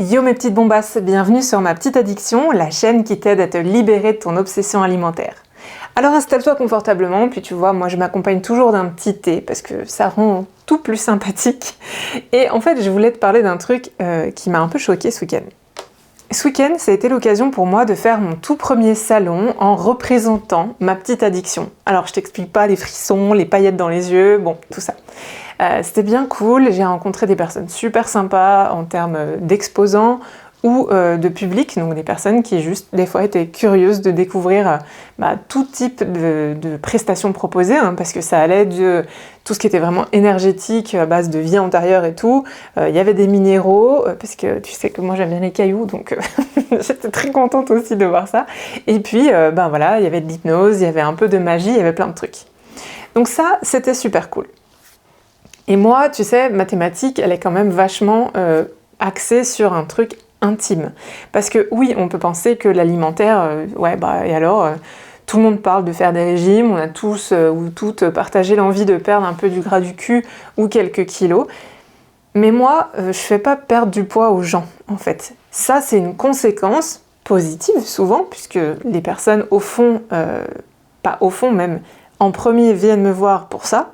Yo mes petites bombasses, bienvenue sur ma petite addiction, la chaîne qui t'aide à te libérer de ton obsession alimentaire. Alors installe-toi confortablement, puis tu vois, moi je m'accompagne toujours d'un petit thé parce que ça rend tout plus sympathique. Et en fait, je voulais te parler d'un truc qui m'a un peu choquée ce week-end. Ce week-end, ça a été l'occasion pour moi de faire mon tout premier salon en représentant ma petite addiction. Alors je t'explique pas les frissons, les paillettes dans les yeux, bon, tout ça. C'était bien cool, j'ai rencontré des personnes super sympas en termes d'exposants ou de public, donc des personnes qui juste des fois étaient curieuses de découvrir tout type de prestations proposées, parce que ça allait de tout ce qui était vraiment énergétique à base de vie antérieure et tout. Il y avait des minéraux, parce que tu sais que moi j'aime bien les cailloux, donc j'étais très contente aussi de voir ça. Et puis voilà, il y avait de l'hypnose, il y avait un peu de magie, il y avait plein de trucs. Donc ça, c'était super cool. Et moi, tu sais, ma thématique, elle est quand même vachement axée sur un truc intime. Parce que oui, on peut penser que l'alimentaire, et alors, tout le monde parle de faire des régimes, on a tous ou toutes partagé l'envie de perdre un peu du gras du cul ou quelques kilos. Mais moi, je fais pas perdre du poids aux gens, en fait. Ça, c'est une conséquence positive, souvent, puisque les personnes, au fond, pas au fond même, en premier viennent me voir pour ça.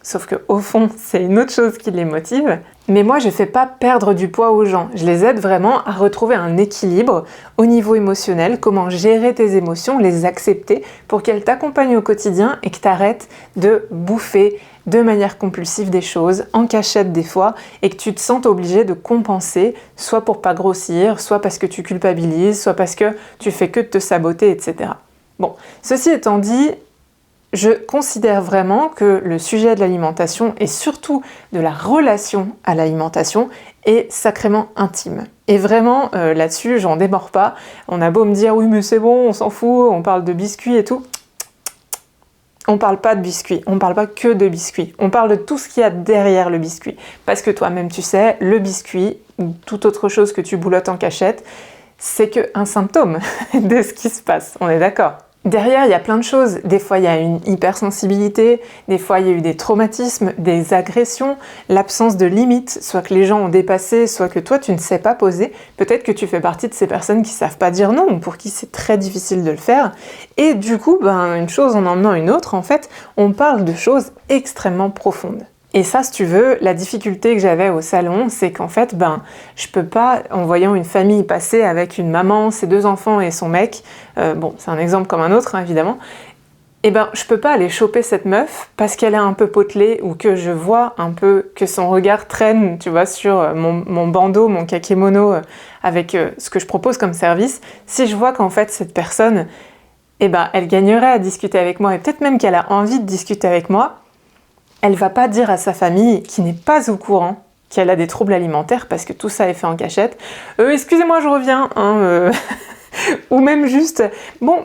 Sauf qu'au fond, c'est une autre chose qui les motive. Mais moi, je ne fais pas perdre du poids aux gens. Je les aide vraiment à retrouver un équilibre au niveau émotionnel, comment gérer tes émotions, les accepter pour qu'elles t'accompagnent au quotidien et que tu arrêtes de bouffer de manière compulsive des choses, en cachette des fois, et que tu te sentes obligé de compenser, soit pour pas grossir, soit parce que tu culpabilises, soit parce que tu fais que de te saboter, etc. Bon, ceci étant dit, je considère vraiment que le sujet de l'alimentation et surtout de la relation à l'alimentation est sacrément intime. Et vraiment, là-dessus, j'en démords pas. On a beau me dire « oui mais c'est bon, on s'en fout, on parle de biscuits et tout ». On parle pas de biscuits, on parle pas que de biscuits. On parle de tout ce qu'il y a derrière le biscuit. Parce que toi-même tu sais, le biscuit ou toute autre chose que tu boulottes en cachette, c'est qu'un symptôme de ce qui se passe. On est d'accord ? Derrière, il y a plein de choses. Des fois, il y a une hypersensibilité, des fois, il y a eu des traumatismes, des agressions, l'absence de limites, soit que les gens ont dépassé, soit que toi, tu ne sais pas poser. Peut-être que tu fais partie de ces personnes qui savent pas dire non, ou pour qui c'est très difficile de le faire. Et du coup, une chose en emmenant une autre, en fait, on parle de choses extrêmement profondes. Et ça, si tu veux, la difficulté que j'avais au salon, c'est qu'en fait, je peux pas, en voyant une famille passer avec une maman, ses 2 enfants et son mec, c'est un exemple comme un autre, évidemment, je peux pas aller choper cette meuf parce qu'elle est un peu potelée ou que je vois un peu que son regard traîne, tu vois, sur mon bandeau, mon kakémono, avec ce que je propose comme service. Si je vois qu'en fait, cette personne, elle gagnerait à discuter avec moi et peut-être même qu'elle a envie de discuter avec moi, elle va pas dire à sa famille, qui n'est pas au courant, qu'elle a des troubles alimentaires parce que tout ça est fait en cachette. Excusez-moi, je reviens. Ou même juste,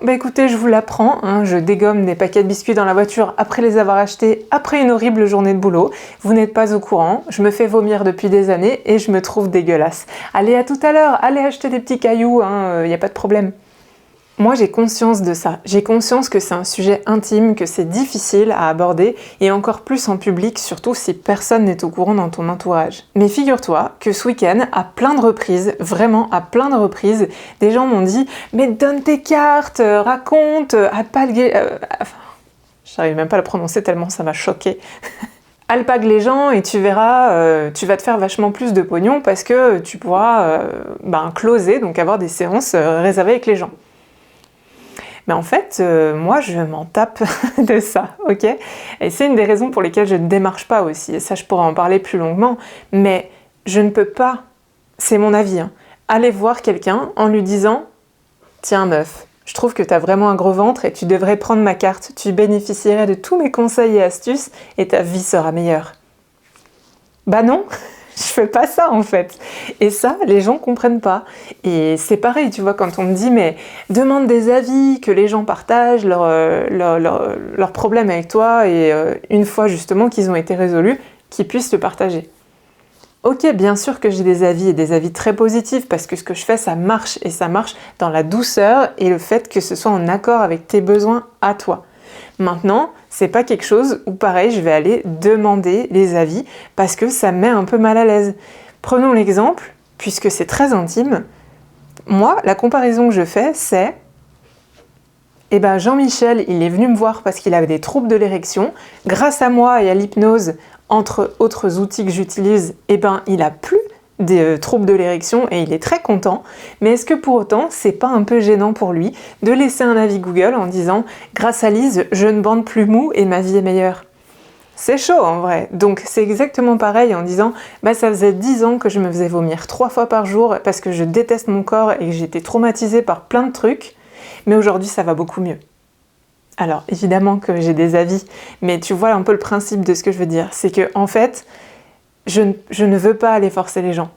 écoutez, je vous l'apprends, je dégomme des paquets de biscuits dans la voiture après les avoir achetés, après une horrible journée de boulot. Vous n'êtes pas au courant, je me fais vomir depuis des années et je me trouve dégueulasse. Allez, à tout à l'heure, allez acheter des petits cailloux, y a pas de problème. Moi, j'ai conscience de ça. J'ai conscience que c'est un sujet intime, que c'est difficile à aborder, et encore plus en public, surtout si personne n'est au courant dans ton entourage. Mais figure-toi que ce week-end, à plein de reprises, vraiment à plein de reprises, des gens m'ont dit « mais donne tes cartes, raconte, j'arrive même pas à le prononcer tellement ça m'a choquée. Alpague les gens et tu verras, tu vas te faire vachement plus de pognon parce que tu pourras closer, donc avoir des séances réservées avec les gens. » Mais en fait, moi, je m'en tape de ça, ok ? Et c'est une des raisons pour lesquelles je ne démarche pas aussi. Et ça, je pourrais en parler plus longuement. Mais je ne peux pas, c'est mon avis, aller voir quelqu'un en lui disant « Tiens meuf, je trouve que tu as vraiment un gros ventre et tu devrais prendre ma carte. Tu bénéficierais de tous mes conseils et astuces et ta vie sera meilleure. » Bah non, je fais pas ça en fait. Et ça, les gens comprennent pas. Et c'est pareil, tu vois, quand on me dit mais demande des avis, que les gens partagent leurs problèmes avec toi et une fois justement qu'ils ont été résolus, qu'ils puissent te partager. Ok, bien sûr que j'ai des avis et des avis très positifs parce que ce que je fais, ça marche et ça marche dans la douceur et le fait que ce soit en accord avec tes besoins à toi. Maintenant, c'est pas quelque chose où pareil, je vais aller demander les avis parce que ça me met un peu mal à l'aise. Prenons l'exemple, puisque c'est très intime, moi, la comparaison que je fais, c'est eh ben Jean-Michel, il est venu me voir parce qu'il avait des troubles de l'érection. Grâce à moi et à l'hypnose, entre autres outils que j'utilise, eh ben il a plus des troubles de l'érection et il est très content. Mais est-ce que pour autant, c'est pas un peu gênant pour lui de laisser un avis Google en disant « Grâce à Lise, je ne bande plus mou et ma vie est meilleure ». C'est chaud en vrai. Donc c'est exactement pareil en disant « Bah ça faisait 10 ans que je me faisais vomir 3 fois par jour parce que je déteste mon corps et que j'étais traumatisée par plein de trucs. » Mais aujourd'hui, ça va beaucoup mieux. Alors, évidemment que j'ai des avis, mais tu vois un peu le principe de ce que je veux dire. C'est que, en fait, je ne veux pas aller forcer les gens.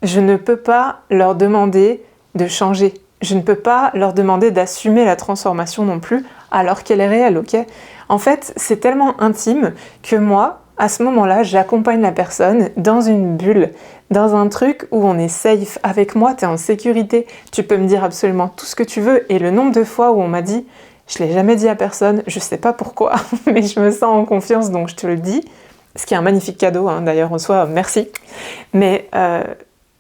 Je ne peux pas leur demander de changer. Je ne peux pas leur demander d'assumer la transformation non plus, alors qu'elle est réelle, ok ? En fait, c'est tellement intime que moi, à ce moment-là, j'accompagne la personne dans une bulle, dans un truc où on est safe. Avec moi, tu es en sécurité, tu peux me dire absolument tout ce que tu veux. Et le nombre de fois où on m'a dit, je ne l'ai jamais dit à personne, je ne sais pas pourquoi, mais je me sens en confiance, donc je te le dis. Ce qui est un magnifique cadeau, hein, d'ailleurs, en soi, merci. Mais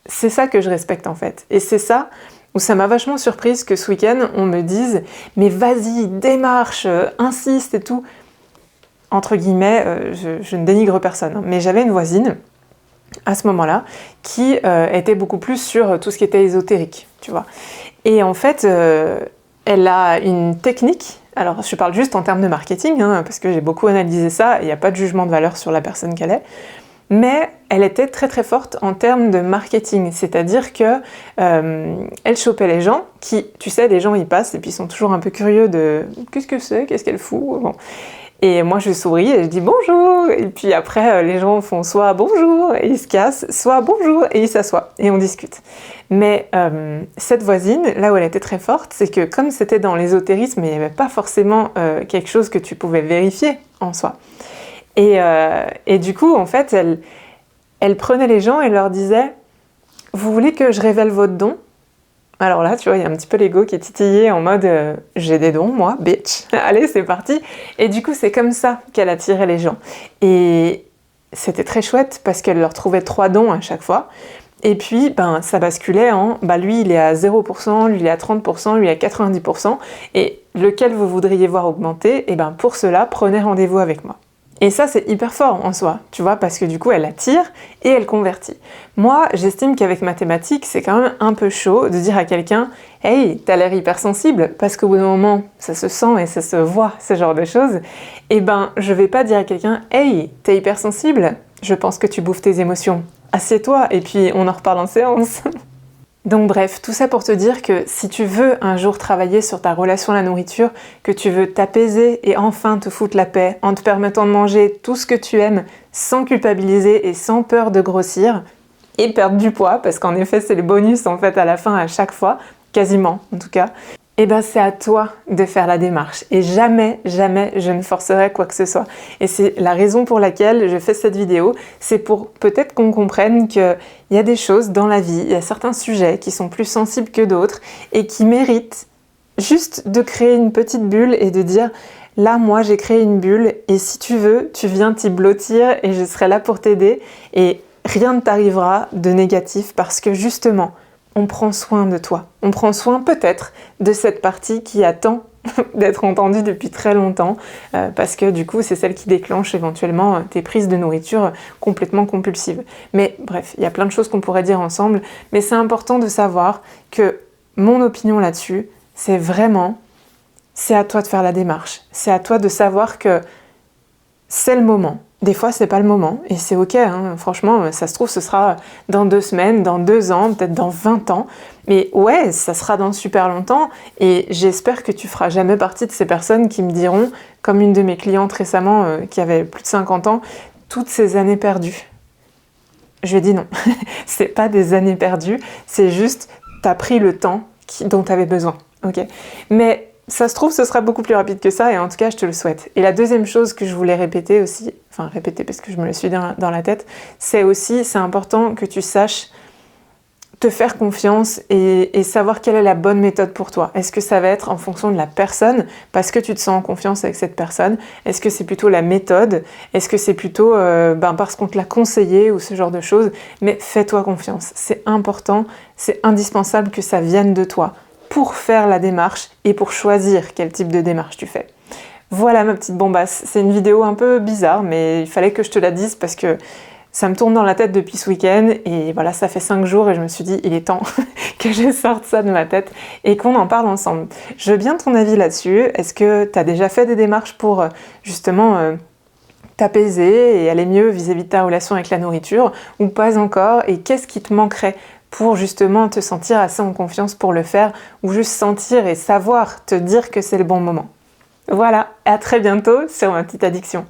c'est ça que je respecte, en fait. Et c'est ça où ça m'a vachement surprise que ce week-end, on me dise « Mais vas-y, démarche, insiste et tout ». Entre guillemets, je ne dénigre personne, hein, mais j'avais une voisine à ce moment-là qui était beaucoup plus sur tout ce qui était ésotérique, tu vois. Et en fait, elle a une technique, alors je parle juste en termes de marketing, hein, parce que j'ai beaucoup analysé ça, il n'y a pas de jugement de valeur sur la personne qu'elle est, mais elle était très très forte en termes de marketing, c'est-à-dire que elle chopait les gens qui, tu sais, les gens y passent et puis ils sont toujours un peu curieux de « qu'est-ce que c'est, qu'est-ce qu'elle fout ?» bon. Et moi je souris et je dis bonjour, et puis après les gens font soit bonjour et ils se cassent, soit bonjour et ils s'assoient et on discute. Mais cette voisine, là où elle était très forte, c'est que comme c'était dans l'ésotérisme, il n'y avait pas forcément quelque chose que tu pouvais vérifier en soi. Et du coup, en fait, elle prenait les gens et leur disait « Vous voulez que je révèle votre don ?» Alors là, tu vois, il y a un petit peu l'ego qui est titillé en mode j'ai des dons, moi, bitch, allez, c'est parti !» Et du coup, c'est comme ça qu'elle attirait les gens. Et c'était très chouette parce qu'elle leur trouvait 3 dons à chaque fois. Et puis, ça basculait en lui, il est à 0%, lui, il est à 30%, lui, il est à 90%. Et lequel vous voudriez voir augmenter, et pour cela, prenez rendez-vous avec moi. Et ça, c'est hyper fort en soi, tu vois, parce que du coup, elle attire et elle convertit. Moi, j'estime qu'avec mathématiques, c'est quand même un peu chaud de dire à quelqu'un « Hey, t'as l'air hypersensible », parce qu'au bout d'un moment, ça se sent et ça se voit, ce genre de choses. Et je vais pas dire à quelqu'un « Hey, t'es hypersensible, je pense que tu bouffes tes émotions. Assieds-toi et puis on en reparle en séance ». Donc bref, tout ça pour te dire que si tu veux un jour travailler sur ta relation à la nourriture, que tu veux t'apaiser et enfin te foutre la paix en te permettant de manger tout ce que tu aimes sans culpabiliser et sans peur de grossir et perdre du poids, parce qu'en effet c'est le bonus en fait à la fin à chaque fois, quasiment en tout cas, et c'est à toi de faire la démarche. Et jamais, jamais je ne forcerai quoi que ce soit. Et c'est la raison pour laquelle je fais cette vidéo, c'est pour peut-être qu'on comprenne qu'il y a des choses dans la vie, il y a certains sujets qui sont plus sensibles que d'autres et qui méritent juste de créer une petite bulle et de dire « Là, moi, j'ai créé une bulle et si tu veux, tu viens t'y blottir et je serai là pour t'aider et rien ne t'arrivera de négatif parce que justement, on prend soin de toi. On prend soin peut-être de cette partie qui attend d'être entendue depuis très longtemps parce que du coup, c'est celle qui déclenche éventuellement tes prises de nourriture complètement compulsives. Mais bref, il y a plein de choses qu'on pourrait dire ensemble, mais c'est important de savoir que mon opinion là-dessus, c'est à toi de faire la démarche. C'est à toi de savoir que c'est le moment. Des fois, c'est pas le moment, et c'est ok, hein. Franchement, ça se trouve, ce sera dans 2 semaines, dans 2 ans, peut-être dans 20 ans. Mais ouais, ça sera dans super longtemps, et j'espère que tu feras jamais partie de ces personnes qui me diront, comme une de mes clientes récemment, qui avait plus de 50 ans, toutes ces années perdues. Je lui ai dit non, c'est pas des années perdues, c'est juste, t'as pris le temps dont t'avais besoin, ok ? Mais ça se trouve, ce sera beaucoup plus rapide que ça, et en tout cas, je te le souhaite. Et la deuxième chose que je voulais répéter aussi, parce que je me le suis dit dans la tête, c'est important que tu saches te faire confiance et savoir quelle est la bonne méthode pour toi. Est-ce que ça va être en fonction de la personne, parce que tu te sens en confiance avec cette personne? Est-ce que c'est plutôt la méthode? Est-ce que c'est plutôt parce qu'on te l'a conseillé ou ce genre de choses? Mais fais-toi confiance. C'est important, c'est indispensable que ça vienne de toi pour faire la démarche et pour choisir quel type de démarche tu fais. Voilà ma petite bombasse. C'est une vidéo un peu bizarre, mais il fallait que je te la dise parce que ça me tourne dans la tête depuis ce week-end et voilà, ça fait 5 jours et je me suis dit il est temps que je sorte ça de ma tête et qu'on en parle ensemble. Je veux bien ton avis là-dessus. Est-ce que tu as déjà fait des démarches pour justement t'apaiser et aller mieux vis-à-vis de ta relation avec la nourriture ou pas encore? Et qu'est-ce qui te manquerait pour justement te sentir assez en confiance pour le faire ou juste sentir et savoir te dire que c'est le bon moment? Voilà, à très bientôt sur ma petite addiction.